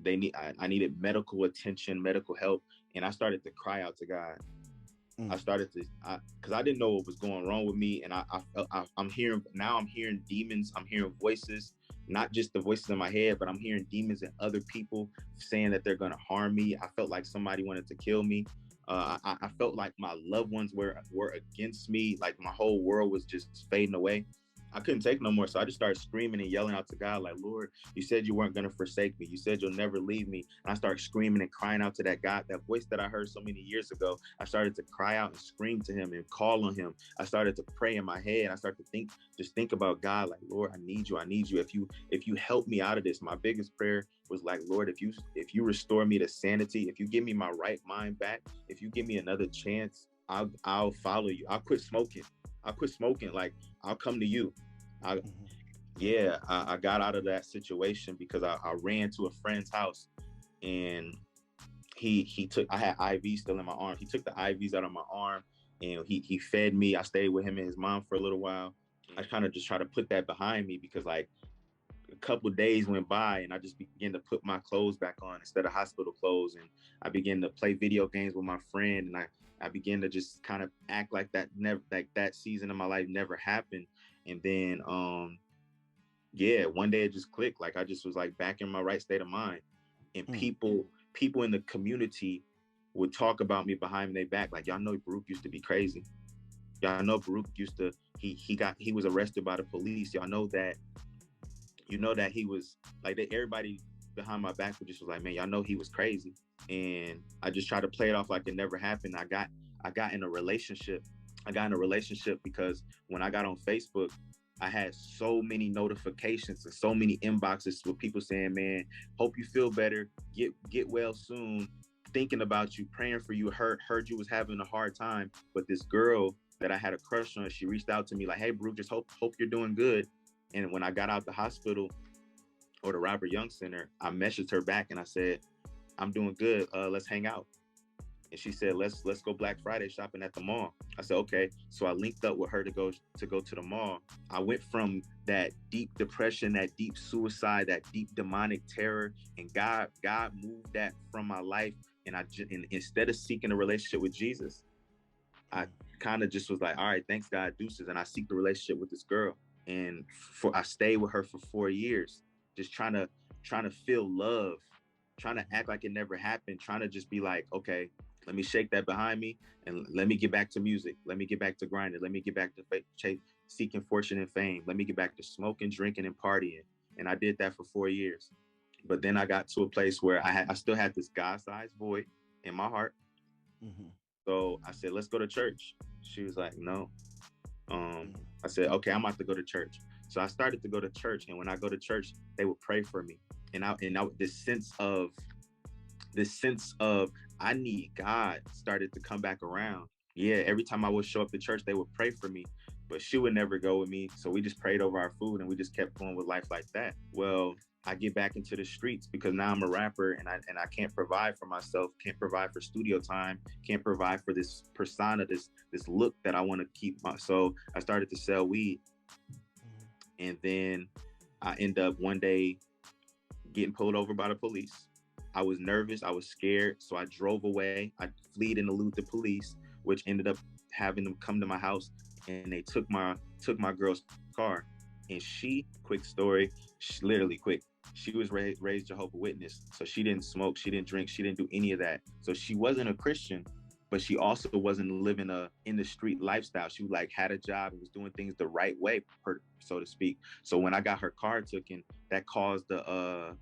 I needed medical attention, medical help. And I started to cry out to God. I started to, because I didn't know what was going wrong with me. And I'm hearing, now I'm hearing demons. I'm hearing voices, not just the voices in my head, but I'm hearing demons and other people saying that they're going to harm me. I felt like somebody wanted to kill me. I felt like my loved ones were against me. Like my whole world was just fading away. I couldn't take no more. So I just started screaming and yelling out to God, like, Lord, you said you weren't going to forsake me. You said you'll never leave me. And I started screaming and crying out to that God, that voice that I heard so many years ago. I started to cry out and scream to him and call on him. I started to pray in my head. I started to think about God, like, Lord, I need you. I need you. If you help me out of this, my biggest prayer was like, Lord, if you restore me to sanity, if you give me my right mind back, if you give me another chance, I'll follow you. I'll quit smoking. Like, I'll come to you. I got out of that situation because I ran to a friend's house, and he took, I had IVs still in my arm. He took the IVs out of my arm, and he fed me. I stayed with him and his mom for a little while. I kind of just try to put that behind me because, like, a couple of days went by and I just began to put my clothes back on instead of hospital clothes. And I began to play video games with my friend. And I began to just kind of act like that season of my life never happened. And then, one day it just clicked. Like, I just was like back in my right state of mind. And people in the community would talk about me behind their back. Like, y'all know Baruch used to be crazy. Y'all know Baruch used to, he was arrested by the police. Y'all know that, he was like that. Everybody behind my back was like, man, y'all know he was crazy. And I just tried to play it off like it never happened. I got in a relationship. Because when I got on Facebook, I had so many notifications and so many inboxes with people saying, man, hope you feel better. Get well soon. Thinking about you, praying for you, heard you was having a hard time. But this girl that I had a crush on, she reached out to me like, hey, Baruch, just hope you're doing good. And when I got out the hospital or the Robert Young Center, I messaged her back and I said, I'm doing good. Let's hang out. And she said, let's go Black Friday shopping at the mall. I said, okay. So I linked up with her to go to the mall. I went from that deep depression, that deep suicide, that deep demonic terror, and God moved that from my life. And instead of seeking a relationship with Jesus, I kind of just was like, all right, thanks God, deuces. And I seek the relationship with this girl. And I stayed with her for 4 years, just trying to feel love, trying to act like it never happened, trying to just be like, okay, let me shake that behind me and let me get back to music. Let me get back to grinding. Let me get back to seeking fortune and fame. Let me get back to smoking, drinking, and partying. And I did that for 4 years. But then I got to a place where I still had this God-sized void in my heart. So I said, let's go to church. She was like, no. I said, okay, I'm about to go to church. So I started to go to church. And when I go to church, they would pray for me. And this sense of I need God started to come back around. Yeah, every time I would show up to church, they would pray for me, but she would never go with me. So we just prayed over our food and we just kept going with life like that. Well, I get back into the streets because now I'm a rapper and I can't provide for myself, can't provide for studio time, can't provide for this persona, this look that I want to keep. So I started to sell weed. And then I end up one day getting pulled over by the police. I was nervous. I was scared. So I drove away. I fled and eluded the police, which ended up having them come to my house, and they took my girl's car. And quick story, literally quick. She was raised Jehovah's Witness. So she didn't smoke. She didn't drink. She didn't do any of that. So she wasn't a Christian, but she also wasn't living in the street lifestyle. She had a job and was doing things the right way, so to speak. So when I got her car taken, that caused the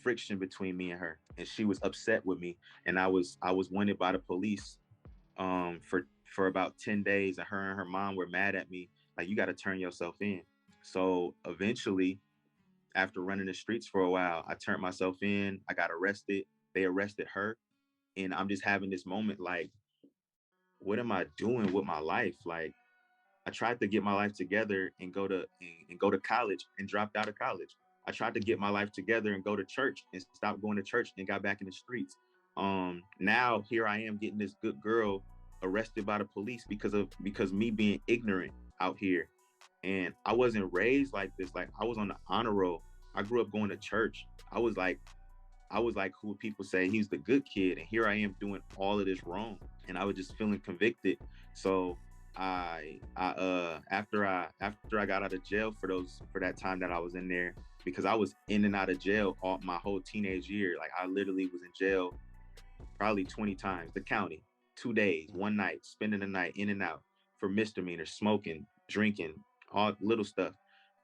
friction between me and her, and she was upset with me. And I was wanted by the police for about 10 days, and her mom were mad at me, like, you got to turn yourself in. So eventually, after running the streets for a while, I turned myself in. I got arrested. They arrested her. And I'm just having this moment like, what am I doing with my life? Like, I tried to get my life together and go to college and dropped out of college. I tried to get my life together and go to church and stopped going to church and got back in the streets. Now here I am getting this good girl arrested by the police because me being ignorant out here. And I wasn't raised like this. Like, I was on the honor roll. I grew up going to church. I was like I was like, who people say he's the good kid, and here I am doing all of this wrong, and I was just feeling convicted. So after I got out of jail for that time that I was in there, because I was in and out of jail all my whole teenage year. Like I literally was in jail probably 20 times. The county, 2 days, one night, spending the night in and out for misdemeanors, smoking, drinking, all little stuff.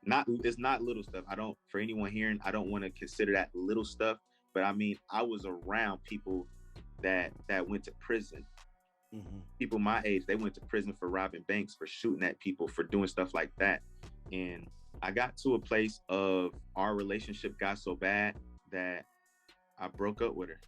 Not It's not little stuff. I don't, for anyone hearing, I don't want to consider that little stuff. But I mean, I was around people that went to prison. People my age, they went to prison for robbing banks, for shooting at people, for doing stuff like that. And I got to a place of our relationship got so bad that I broke up with her.